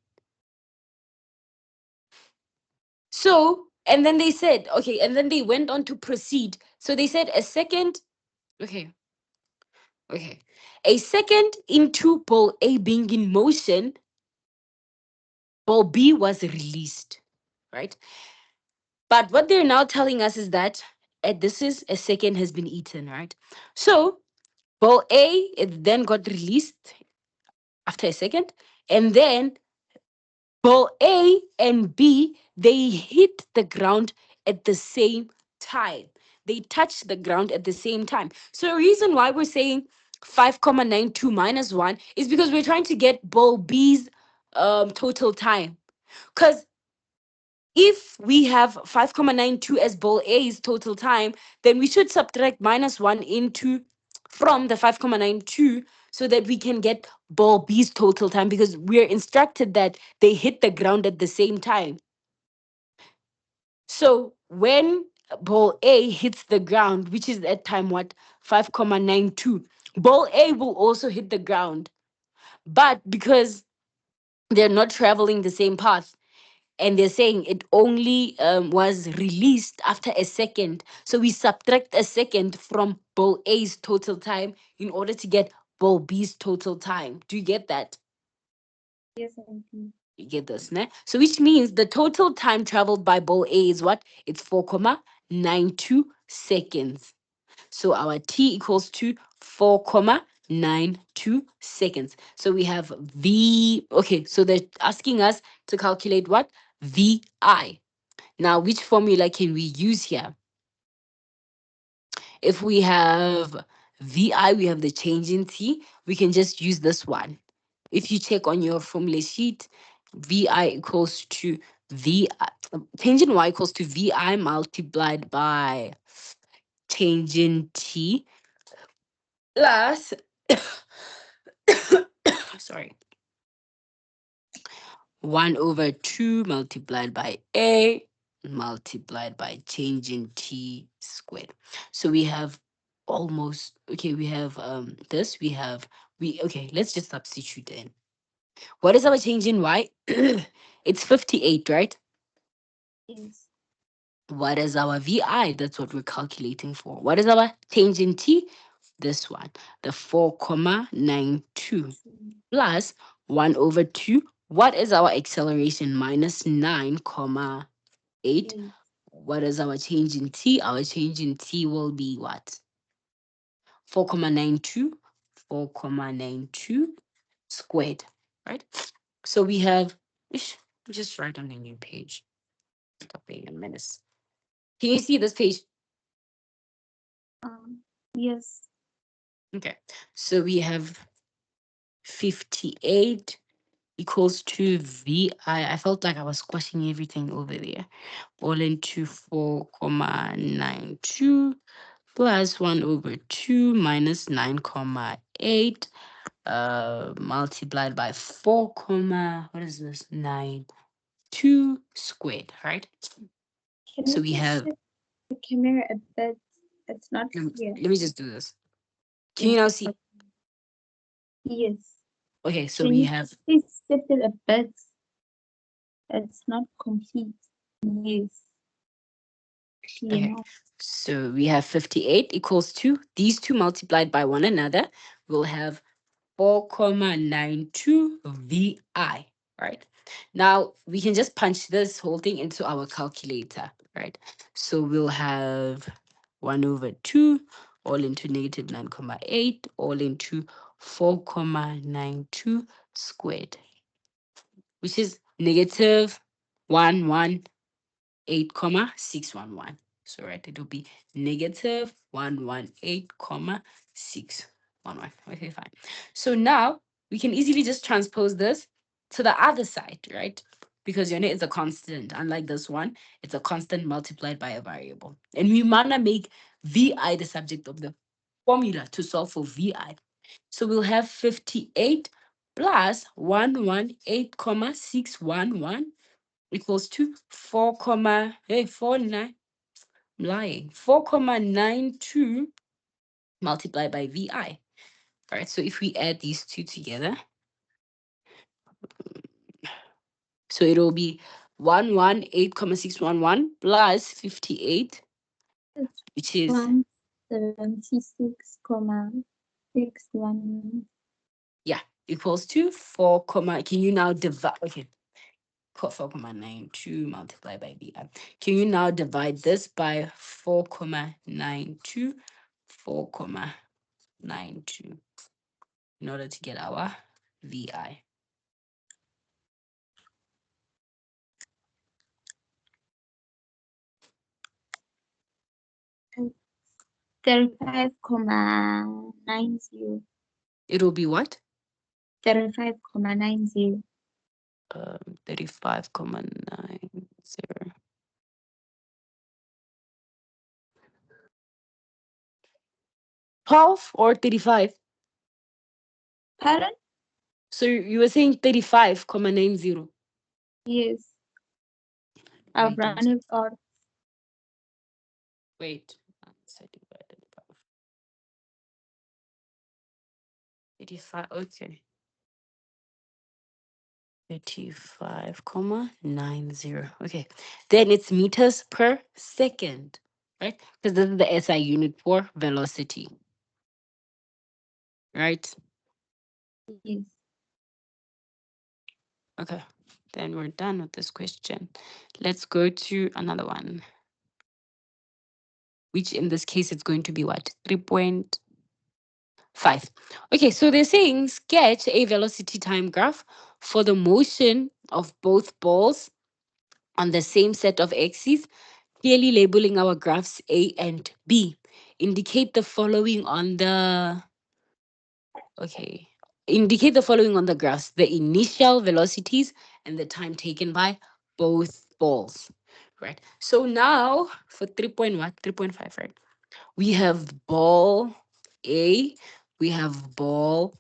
So, and then they said, okay, and then they went on to proceed. So they said a second, okay, okay, a second into ball A being in motion, ball B was released, right? But what they're now telling us is that this is a second has been eaten, right? So ball A, it then got released after a second, and then ball A and B, they hit the ground at the same time. They touch the ground at the same time. So the reason why we're saying 5,92 minus 1 is because we're trying to get ball B's total time. Because if we have 5,92 as ball A's total time, then we should subtract minus 1 into from the 5,92 so that we can get ball B's total time because we're instructed that they hit the ground at the same time. So when ball A hits the ground, which is at time what? 5,92, ball A will also hit the ground. But because they're not traveling the same path, and they're saying it only was released after a second. So we subtract a second from ball A's total time in order to get ball B's total time. Do you get that?
Yes, auntie.
You get this, ne? So which means the total time traveled by ball A is what? It's 4,92 seconds. So our T equals to 4,92 seconds. So we have V. Okay, so they're asking us to calculate what? VI. Now, which formula can we use here? If we have VI, we have the change in T, we can just use this one. If you check on your formula sheet, VI equals to VI, change in Y equals to VI multiplied by change in T plus, sorry, 1 over 2 multiplied by A multiplied by change in T squared. So we have almost, okay, we have this, we have, okay, let's just substitute in. What is our change in Y? It's 58, right?
Yes.
What is our VI? That's what we're calculating for. What is our tangent T? This one, the 4,92
2,
plus 1 over 2. What is our acceleration? Minus 9,8.
8.
What is our change in T? Our change in T will be what? 4,92. 4,92 squared, right? So we have, ish, just write on a new page. Stop being a menace. Can you see this page?
Yes.
Okay. So we have 58 equals to VI. I felt like I was squashing everything over there. All into 4,92 plus 1 over 2 minus 9,8 multiplied by 4 comma, what is this? 9 2 squared, right?
Can
So
you
we
just
have,
shift the camera a bit? It's not clear.
let me just do this. Can you
Yeah.
now see?
Okay. Yes.
Okay, so
Can
we
you
have,
just please shift it a bit? It's not complete. Yes. Clear
okay,
now.
so we have 58 equals to these two multiplied by one another. We'll have 4,92 VI, right? Now we can just punch this whole thing into our calculator, right? So we'll have 1 over 2 all into negative 9,8 all into 4,92 squared, which is negative 118,611. So right, it will be negative 118,611. Okay, fine. So now we can easily just transpose this to the other side, right? Because unit is a constant. Unlike this one, it's a constant multiplied by a variable. And we want to make VI the subject of the formula to solve for VI. So we'll have 58 plus 118,611 equals to 4 comma, hey, 49, I'm lying, 4,92 multiplied by VI. All right, so if we add these two together, so it'll be 118,611 plus 58,
It's
which is,
176,611.
yeah, equals to 4 comma, can you now divide, okay, 4,92 multiplied by VI. Can you now divide this by 4,92, 4,92 in order to get our VI?
35,90.
It'll be what?
35,90.
35,90. 12 or 35?
Pardon?
So you were saying 35,90.
Yes. I've
Wait,
run it out.
wait. So divided by 35. Okay. 35,90. Okay. Then it's meters per second, right? Because this is the SI unit for velocity, right?
Yes.
Okay. Then we're done with this question. Let's go to another one, which in this case it's going to be what? 3.5. Okay, so they're saying sketch a velocity time graph for the motion of both balls on the same set of axes, clearly labeling our graphs A and B. Indicate the following on the, okay, indicate the following on the graphs: the initial velocities and the time taken by both balls. Right. So now for 3 point what? 3.5, right? We have ball A, we have ball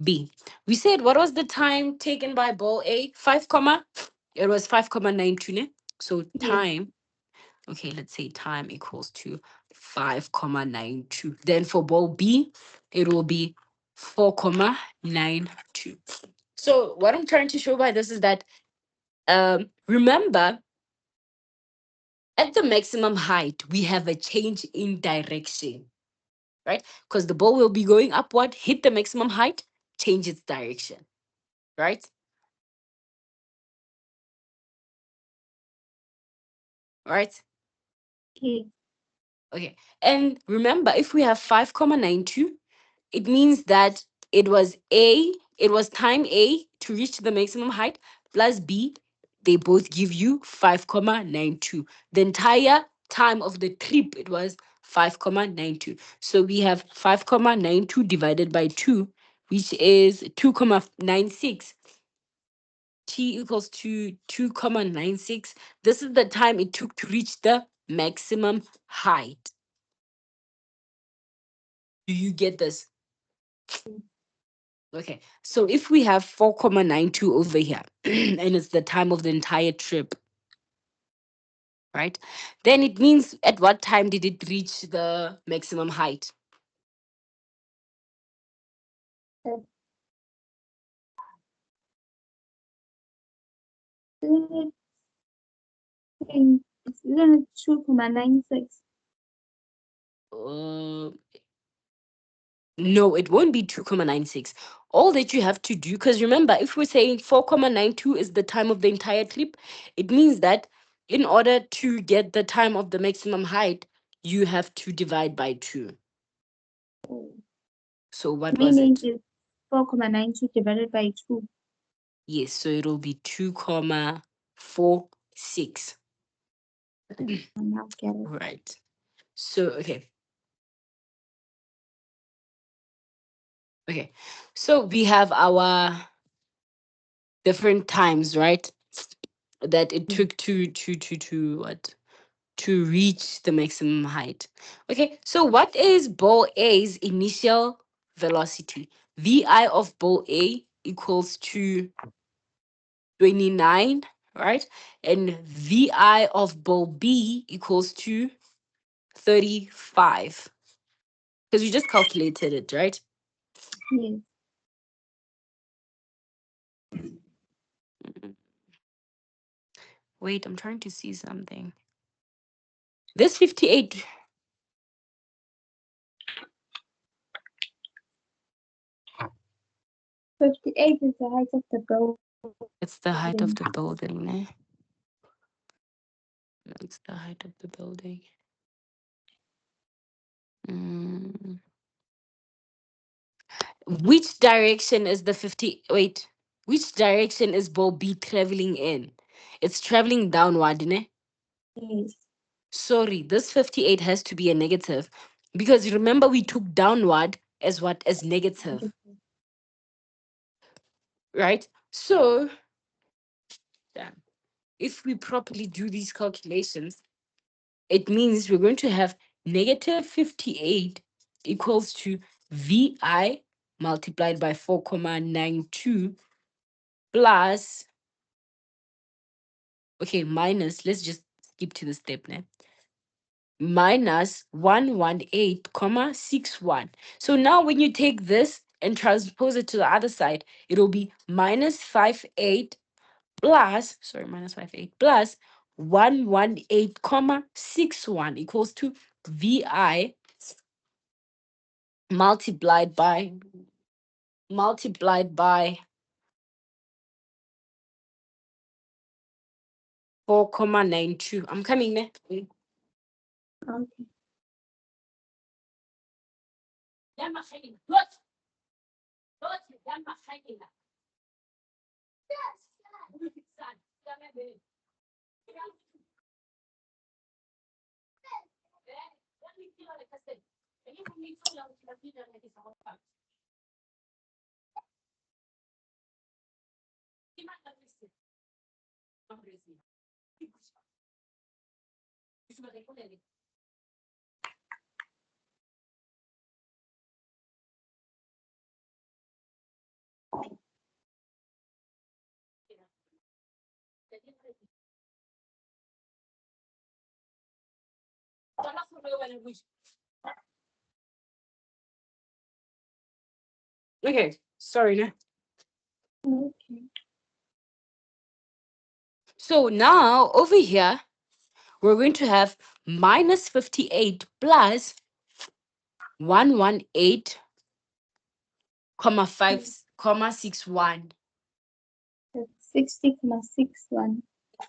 B. We said what was the time taken by ball A? 5 comma. It was 5,92. Ne? So
Yes.
time, okay, let's say time equals to 5,92. Then for ball B, it will be 4,92. So what I'm trying to show by this is that remember At the maximum height, we have a change in direction, right? Because the ball will be going upward, hit the maximum height, change its direction, right? Right?
Okay.
Okay. And remember, if we have 5,92, it means that it was time A to reach the maximum height plus B. They both give you 5,92. The entire time of the trip, it was 5,92. So we have 5,92 divided by 2, which is 2,96. T equals to 2,96. This is the time it took to reach the maximum height. Do you get this? Okay, so if we have 4,92 over here, and it's the time of the entire trip, right? Then it means at what time did it reach the maximum height?
Uh, Isn't it, isn't it 2,96?
Uh, no, it won't be 2,96. All that you have to do, because remember, if we're saying 4,92 is the time of the entire trip, it means that in order to get the time of the maximum height, you have to divide by 2.
Oh,
So what was
meaning
it?
it's 4,92 divided by 2.
Yes, so it'll be 2,46.
I now get it.
Right. So, okay. Okay. So we have our different times, right? That it
Yeah.
took to what? To reach the maximum height. Okay. So what is ball A's initial velocity? VI of ball A equals to 29, right? And VI of ball B equals to 35. Because you just calculated it, right?
Yes.
Mm, wait, I'm trying to see something. This 58,
58 is the height of the building.
it's the height of the building, ne? It's the height of the building. Mm. Which direction is the 50? Wait, which direction is ball B traveling in? It's traveling downward, ne?
Yes.
Sorry, this 58 has to be a negative because remember we took downward as what? As negative,
Negative.
right? So, damn, if we properly do these calculations, it means we're going to have negative 58 equals to VI multiplied by 4,92 plus, okay, minus, let's just skip to the step now, minus 118,61. So now when you take this and transpose it to the other side, it'll be minus 58 plus, sorry, minus 58 plus 118,61 equals to VI multiplied by multiplied by 4,92. I'm coming there.
Okay.
Okay, sorry. Ne?
Okay.
So now over here, we're going to have minus 58 plus 118 comma 5 comma 61.
That's 60,61.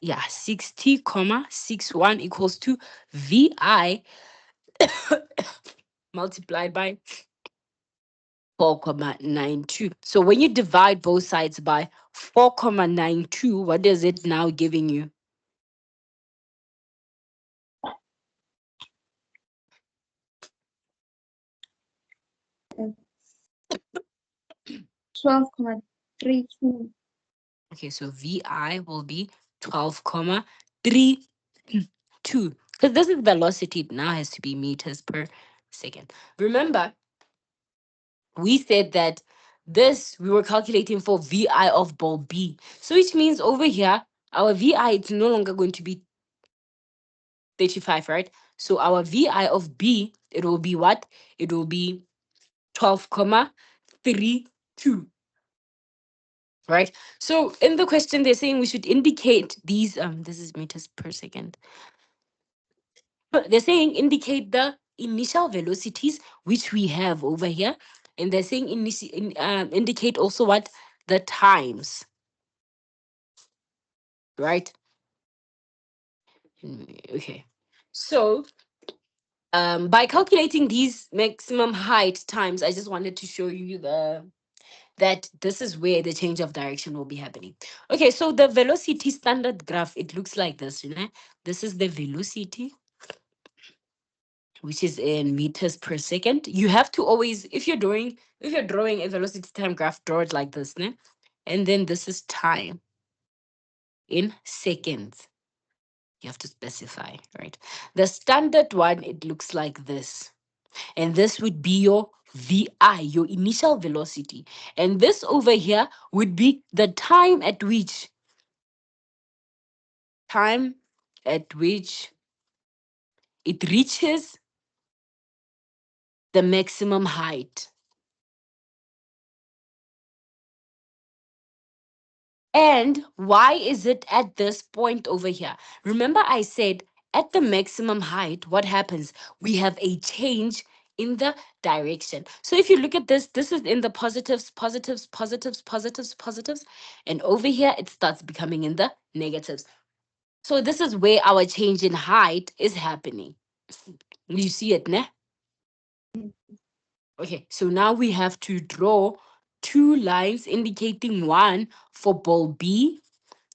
Yeah, 60 comma 61 equals to VI multiplied by 4,92. So when you divide both sides by 4,92, what is it now giving you?
That's 12,32.
Okay, so VI will be 12,32. Because this is velocity, it now has to be meters per second. Remember, we said that this we were calculating for VI of ball B. So which means over here, our VI it's no longer going to be 35, right? So our VI of B, it will be what? It will be 12,32. Right. So in the question, they're saying we should indicate these. This is meters per second. They're saying indicate the initial velocities which we have over here, and they're saying indicate also what the times. Right. Okay. So by calculating these maximum height times, I just wanted to show you the that this is where the change of direction will be happening. Okay, so the velocity standard graph, it looks like this, you know. This is the velocity, which is in meters per second. You have to always, if you're drawing a velocity time graph, draw it like this, né? And then this is time in seconds. You have to specify, right? The standard one, it looks like this. And this would be your VI, your initial velocity. And this over here would be the time at which it reaches the maximum height. And why is it at this point over here? Remember, I said at the maximum height, what happens? We have a change in the direction. So if you look at this, this is in the positives, positives, positives, positives, positives. And over here, it starts becoming in the negatives. So this is where our change in height is happening. You see it, ne? Okay, so now we have to draw two lines indicating one for ball B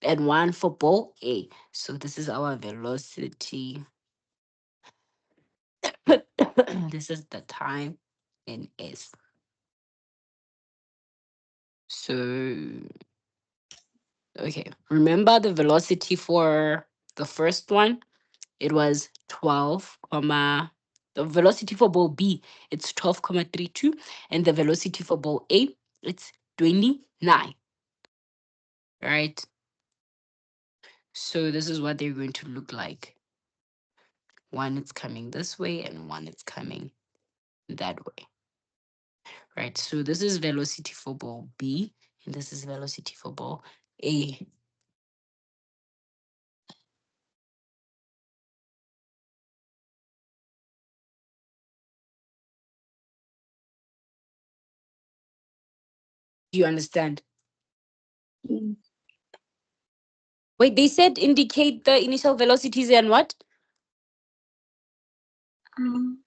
and one for ball A. So this is our velocity. This is the time in S. So, okay, remember the velocity for the first one? It was 12, comma, the velocity for ball B, it's 12,32, and the velocity for ball A, it's 29, right? So this is what they're going to look like. One is coming this way and one is coming that way, right? So this is velocity for ball B and this is velocity for ball A. Do you understand?
Yes.
Wait, they said indicate the initial velocities and what?
Um,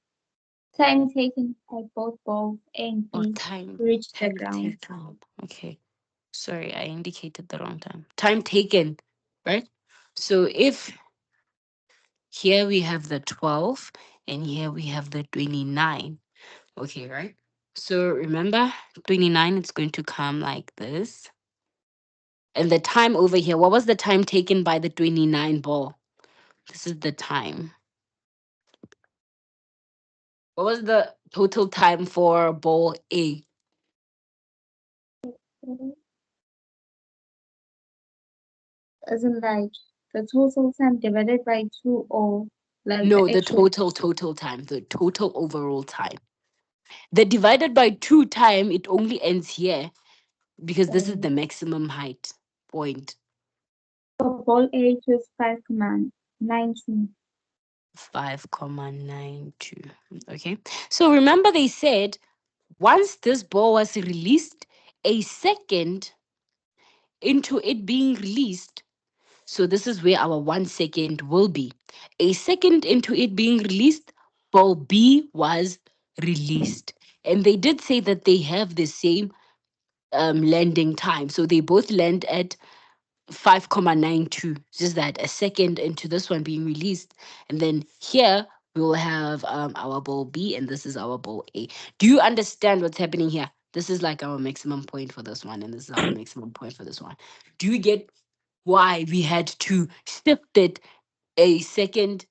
Time taken by both balls A and
Oh,
B
time.
to reach the
Time
ground.
taken. Okay. Sorry, I indicated the wrong time. Time taken, right? So if here we have the 12 and here we have the 29. Okay, right? So remember, 29, it's going to come like this. And the time over here, what was the time taken by the 29 ball? This is the time. What was the total time for ball A?
Isn't like the total time divided by 2 or like
No,
the
the
actual
total time, the total overall time. The divided by 2 time, it only ends here because this is the maximum height point.
for ball A it was 5,92.
5,92. Okay. So remember they said once this ball was released, a second into it being released. So this is where our 1 second will be. A second into it being released, ball B was released. And they did say that they have the same landing time. So they both land at 5,92, just that a second into this one being released. And then here we'll have our ball B, and this is our ball A. Do you understand what's happening here? This is like our maximum point for this one, and this is our maximum point for this one. Do you get why we had to shift it a second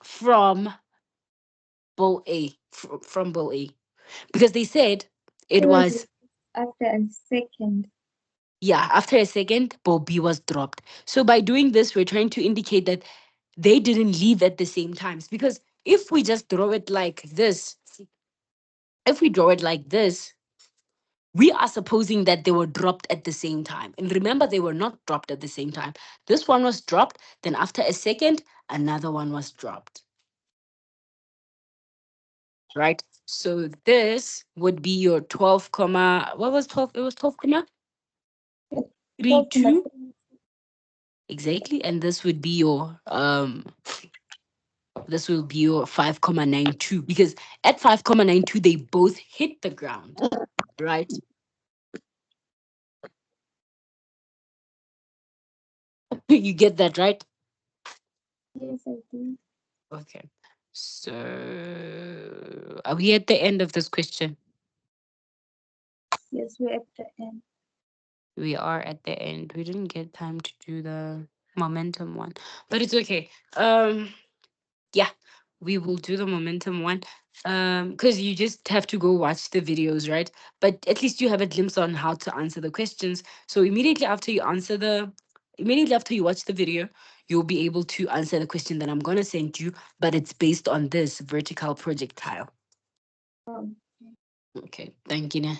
from ball A? From ball A? Because they said
It
it
was
was,
released after a second.
yeah, after a second, ball B was dropped. So by doing this, we're trying to indicate that they didn't leave at the same times. Because if we just draw it like this, if we draw it like this, we are supposing that they were dropped at the same time. And remember, they were not dropped at the same time. This one was dropped, then after a second, another one was dropped. Right? So this would be your 12 comma, what was 12? It was 12 comma
It's
32.
12,3.
Exactly. And this will be your 5,92 because at 5,92 they both hit the ground, right? You get that, right?
Yes, I do.
Okay. So are we at the end of this question?
Yes, we're at the end.
We are at the end. We didn't get time to do the momentum one, but it's okay. Yeah, we will do the momentum one. Because you just have to go watch the videos, right? But at least you have a glimpse on how to answer the questions. So immediately after you watch the video, you'll be able to answer the question that I'm gonna send you, but it's based on this vertical projectile.
Um,
Okay, thank you. Nah.